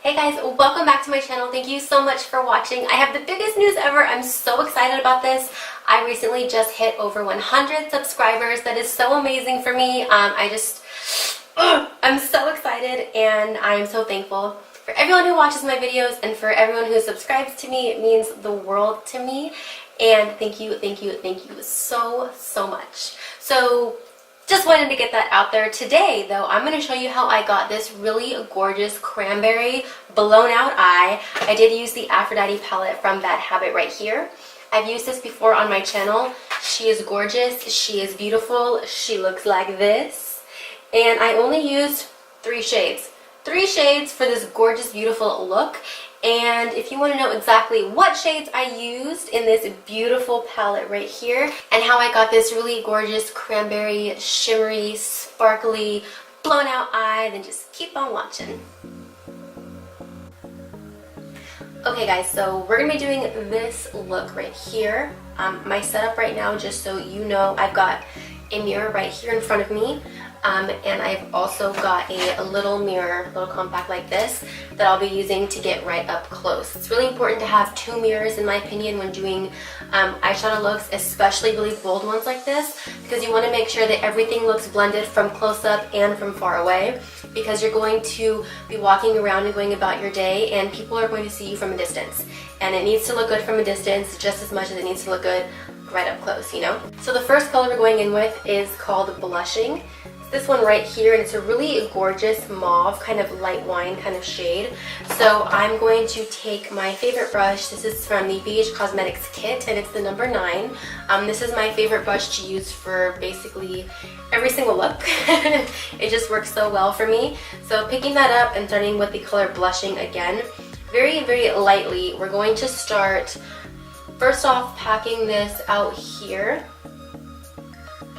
Hey guys, welcome back to my channel. Thank you so much for watching. I have the biggest news ever. I'm so excited about this. I recently just hit over 100 subscribers. That is so amazing for me. I'm so excited and I'm so thankful for everyone who watches my videos and for everyone who subscribes to me. It means the world to me. And thank you so much. So just wanted to get that out there. Today though, I'm going to show you how I got this really gorgeous cranberry blown out eye. I did use the Aphrodite palette from Bad Habit right here. I've used this before on my channel. She is gorgeous, she is beautiful, she looks like this. And I only used 3 shades. 3 shades for this gorgeous, beautiful look. And if you want to know exactly what shades I used in this beautiful palette right here and how I got this really gorgeous cranberry, shimmery, sparkly, blown out eye, then just keep on watching. Okay guys, so we're going to be doing this look right here. My setup right now, just so you know, I've got a mirror right here in front of me. And I've also got a little mirror, little compact like this, that I'll be using to get right up close. It's really important to have 2 mirrors in my opinion when doing eyeshadow looks, especially really bold ones like this, because you want to make sure that everything looks blended from close up and from far away, because you're going to be walking around and going about your day and people are going to see you from a distance. And it needs to look good from a distance just as much as it needs to look good right up close, you know? So the first color we're going in with is called Blushing. This one right here, and it's a really gorgeous mauve, kind of light wine kind of shade. So I'm going to take my favorite brush. This is from the BH Cosmetics kit, and it's the number 9. This is my favorite brush to use for basically every single look. It just works so well for me. So picking that up and starting with the color Blushing again, very lightly, we're going to start first off packing this out here.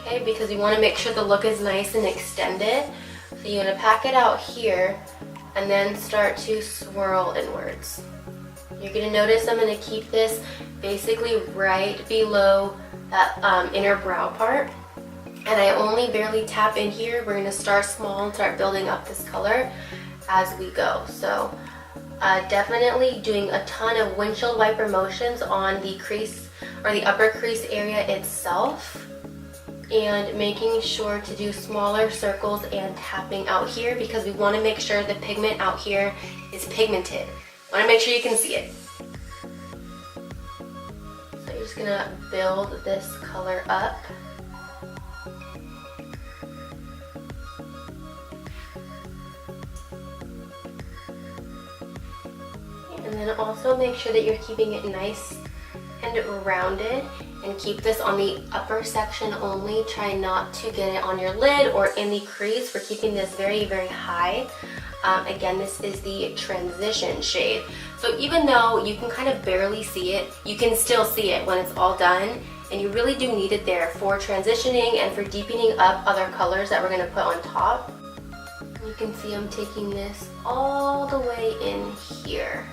Okay, because you want to make sure the look is nice and extended. So you're going to pack it out here and then start to swirl inwards. You're going to notice I'm going to keep this basically right below that inner brow part. And I only barely tap in here. We're going to start small and start building up this color as we go. So definitely doing a ton of windshield wiper motions on the crease or the upper crease area itself. And making sure to do smaller circles and tapping out here because we want to make sure the pigment out here is pigmented. Want to make sure you can see it. So you're just going to build this color up. And then also make sure that you're keeping it nice and rounded. And keep this on the upper section only. Try not to get it on your lid or in the crease. We're keeping this very high. Again, this is the transition shade. So even though you can kind of barely see it, you can still see it when it's all done. And you really do need it there for transitioning and for deepening up other colors that we're going to put on top. You can see I'm taking this all the way in here.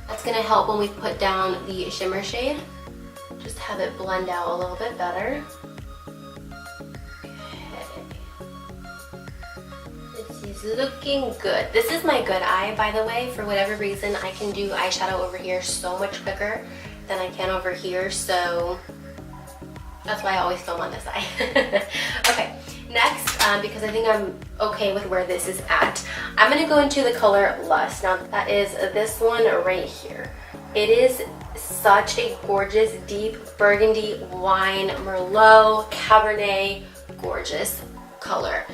That's going to help when we put down the shimmer shade. Just have it blend out a little bit better. Okay. This is looking good. This is my good eye, by the way. For whatever reason, I can do eyeshadow over here so much quicker than I can over here, so that's why I always film on this eye. Okay, next, because I think I'm okay with where this is at, I'm going to go into the color Lusk. Now, that is this one right here. It is such a gorgeous, deep burgundy wine, Merlot, Cabernet, gorgeous color.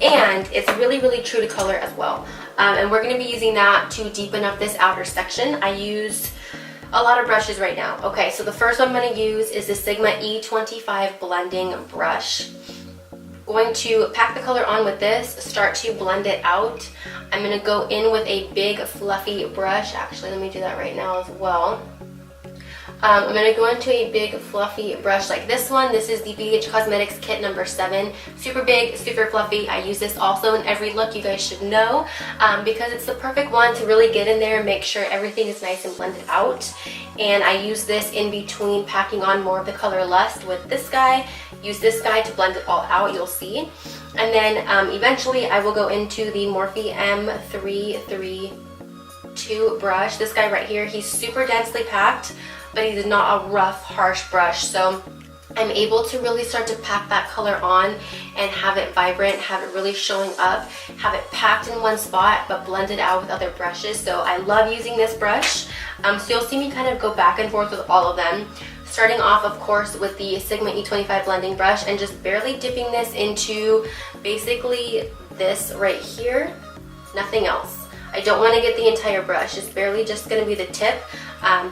And it's really true to color as well. And we're going to be using that to deepen up this outer section. I used a lot of brushes right now. Okay, so the first one I'm going to use is the Sigma E25 blending brush. Going to pack the color on with this, start to blend it out. I'm going to go in with a big fluffy brush. Actually, let me do that right now as well. I'm going to go into a big fluffy brush like this one. This is the BH Cosmetics kit number 7. Super big, super fluffy. I use this also in every look, you guys should know, because it's the perfect one to really get in there and make sure everything is nice and blended out. And I use this in between packing on more of the color Lusk with this guy. Use this guy to blend it all out, you'll see. And then eventually I will go into the Morphe M33 2 brush. This guy right here, he's super densely packed, but he's not a rough, harsh brush. So I'm able to really start to pack that color on and have it vibrant, have it really showing up, have it packed in one spot, but blended out with other brushes. So I love using this brush. So you'll see me kind of go back and forth with all of them. Starting off, of course, with the Sigma E25 blending brush and just barely dipping this into basically this right here, nothing else. I don't want to get the entire brush, it's barely just going to be the tip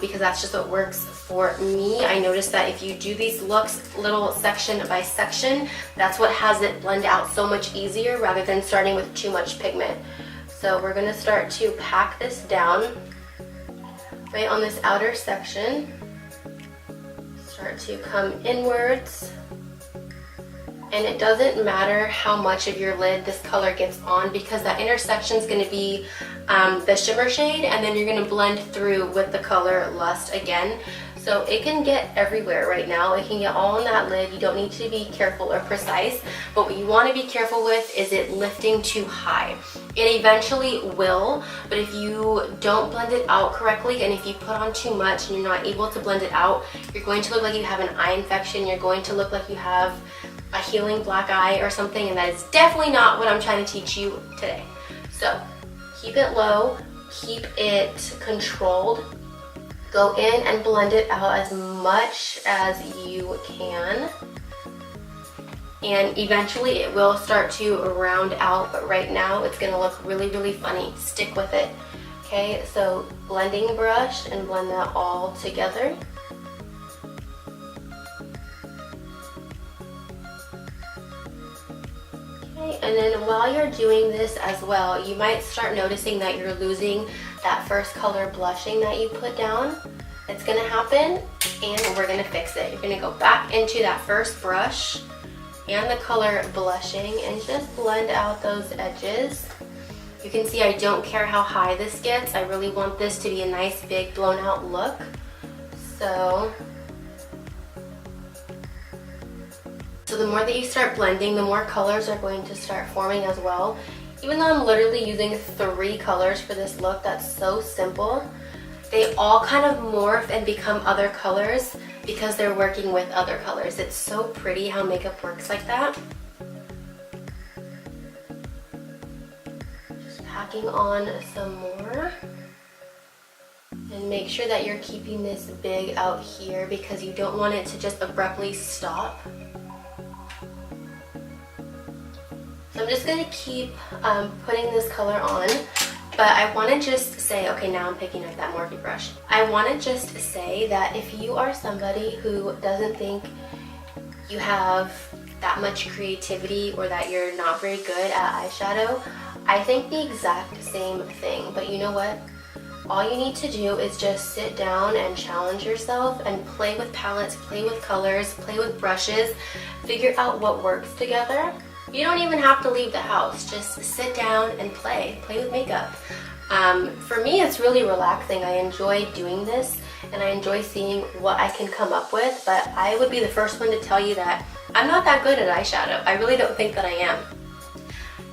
because that's just what works for me. I noticed that if you do these looks little section by section, that's what has it blend out so much easier rather than starting with too much pigment. So we're going to start to pack this down right on this outer section. Start to come inwards. And it doesn't matter how much of your lid this color gets on because that intersection is going to be the shimmer shade, and then you're going to blend through with the color Lust again. So it can get everywhere right now. It can get all on that lid. You don't need to be careful or precise, but what you want to be careful with is it lifting too high. It eventually will, but if you don't blend it out correctly and if you put on too much and you're not able to blend it out, you're going to look like you have an eye infection. You're going to look like you have a healing black eye or something, and that is definitely not what I'm trying to teach you today. So keep it low, keep it controlled, go in and blend it out as much as you can, and eventually it will start to round out, but right now it's going to look really, really funny. Stick with it. Okay, so blending brush and blend that all together. And then while you're doing this as well, you might start noticing that you're losing that first color blushing that you put down. It's gonna happen, and we're gonna fix it. You're gonna go back into that first brush and the color blushing and just blend out those edges. You can see I don't care how high this gets. I really want this to be a nice big blown out look. So the more that you start blending, the more colors are going to start forming as well. Even though I'm literally using 3 colors for this look, that's so simple, they all kind of morph and become other colors because they're working with other colors. It's so pretty how makeup works like that. Just packing on some more. And make sure that you're keeping this big out here because you don't want it to just abruptly stop. So I'm just going to keep putting this color on, but I want to just say, okay, now I'm picking up that Morphe brush. I want to just say that if you are somebody who doesn't think you have that much creativity or that you're not very good at eyeshadow, I think the exact same thing. But you know what? All you need to do is just sit down and challenge yourself and play with palettes, play with colors, play with brushes, figure out what works together. You don't even have to leave the house. Just sit down and play with makeup. For me, it's really relaxing. I enjoy doing this and I enjoy seeing what I can come up with, but I would be the first one to tell you that I'm not that good at eyeshadow. I really don't think that I am.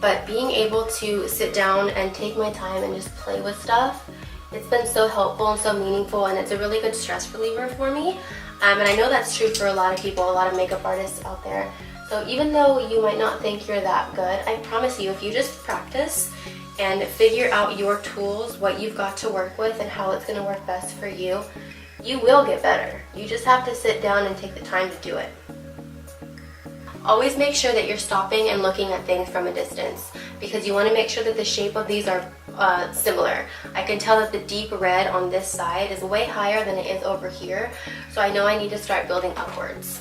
But being able to sit down and take my time and just play with stuff, it's been so helpful and so meaningful, and it's a really good stress reliever for me. And I know that's true for a lot of people, a lot of makeup artists out there. So even though you might not think you're that good, I promise you, if you just practice and figure out your tools, what you've got to work with and how it's going to work best for you, you will get better. You just have to sit down and take the time to do it. Always make sure that you're stopping and looking at things from a distance because you want to make sure that the shape of these are similar. I can tell that the deep red on this side is way higher than it is over here, so I know I need to start building upwards.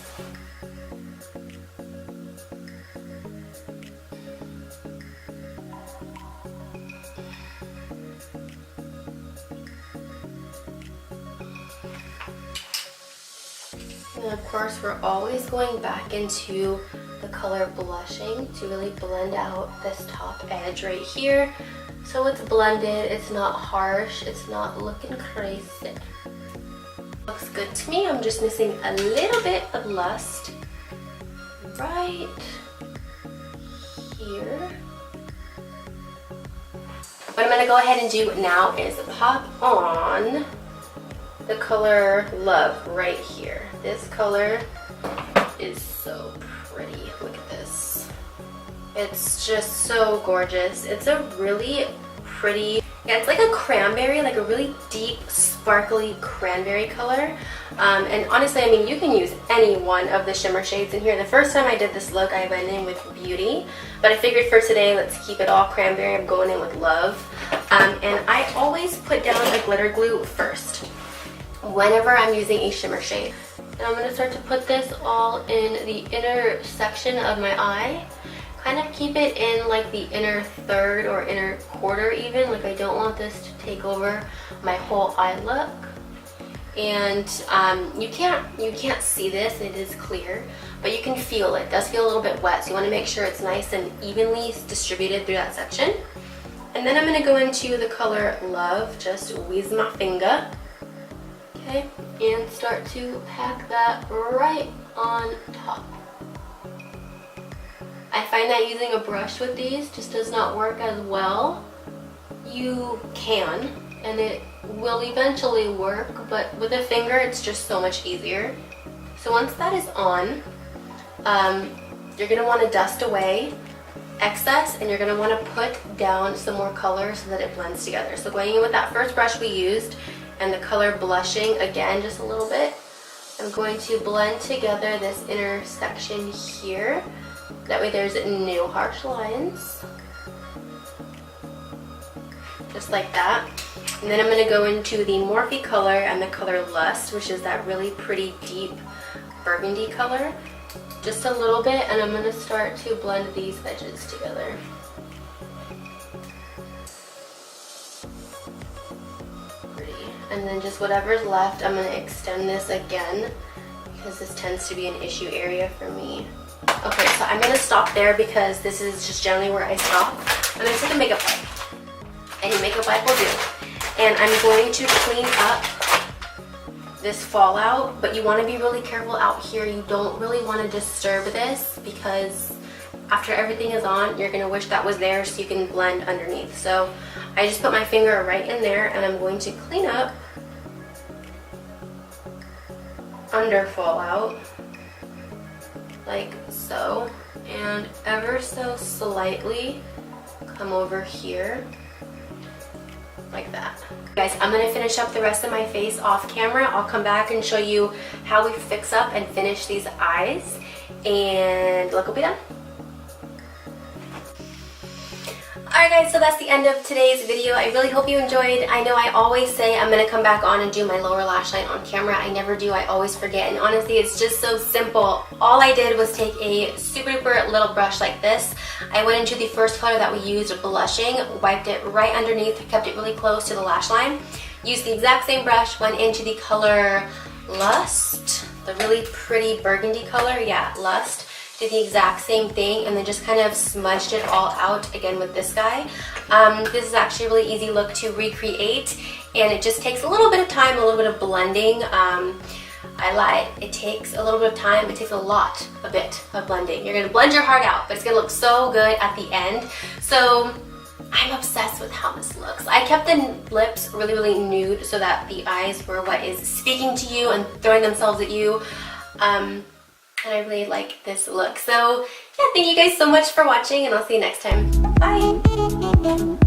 And of course, we're always going back into the color blushing to really blend out this top edge right here. So it's blended, it's not harsh, it's not looking crazy. Looks good to me. I'm just missing a little bit of Lust right here. what I'm going to go ahead and do now is pop on the color Love right here. This color is so pretty. Look at this. It's just so gorgeous. It's a really pretty, yeah, it's like a cranberry, like a really deep, sparkly cranberry color. And honestly, I mean, you can use any one of the shimmer shades in here. The first time I did this look, I went in with Beauty, but I figured for today, let's keep it all cranberry. I'm going in with Love. And I always put down a glitter glue first whenever I'm using a shimmer shade. And I'm going to start to put this all in the inner section of my eye. Kind of keep it in like the inner third or inner quarter even. Like I don't want this to take over my whole eye look. And you can't see this, it is clear, but you can feel it. It does feel a little bit wet, so you want to make sure it's nice and evenly distributed through that section. And then I'm going to go into the color Love, just with my finger, okay, and start to pack that right on top. I find that using a brush with these just does not work as well. You can, and it will eventually work, but with a finger it's just so much easier. So once that is on, you're going to want to dust away excess, and you're going to want to put down some more color so that it blends together. So going in with that first brush we used and the color blushing again just a little bit, I'm going to blend together this inner section here. That way there's no harsh lines. Just like that. And then I'm going to go into the Morphe color and the color Lust, which is that really pretty deep burgundy color. Just a little bit, and I'm going to start to blend these edges together. Pretty. And then just whatever's left, I'm going to extend this again because this tends to be an issue area for me. Okay, so I'm going to stop there because this is just generally where I stop. I'm going to take a makeup wipe. Any makeup wipe will do. And I'm going to clean up this fallout, but you want to be really careful out here. You don't really want to disturb this because after everything is on, you're going to wish that was there so you can blend underneath. So I just put my finger right in there and I'm going to clean up under fallout like so, and ever so slightly come over here like that. Guys, I'm going to finish up the rest of my face off camera. I'll come back and show you how we fix up and finish these eyes, and look will be done. Alright guys, so that's the end of today's video. I really hope you enjoyed. I know I always say I'm going to come back on and do my lower lash line on camera. I never do. I always forget. And honestly, it's just so simple. All I did was take a super duper little brush like this. I went into the first color that we used, blushing, wiped it right underneath, kept it really close to the lash line. Used the exact same brush, went into the color Lust, the really pretty burgundy color. Yeah, Lust. Did the exact same thing and then just kind of smudged it all out again with this guy. This is actually a really easy look to recreate, and it just takes a little bit of time, a little bit of blending. I lied, it takes a little bit of time, it takes a bit of blending. You're gonna blend your heart out, but it's gonna look so good at the end. So I'm obsessed with how this looks. I kept the lips really, really nude so that the eyes were what is speaking to you and throwing themselves at you. And I really like this look. So yeah, thank you guys so much for watching, and I'll see you next time. Bye!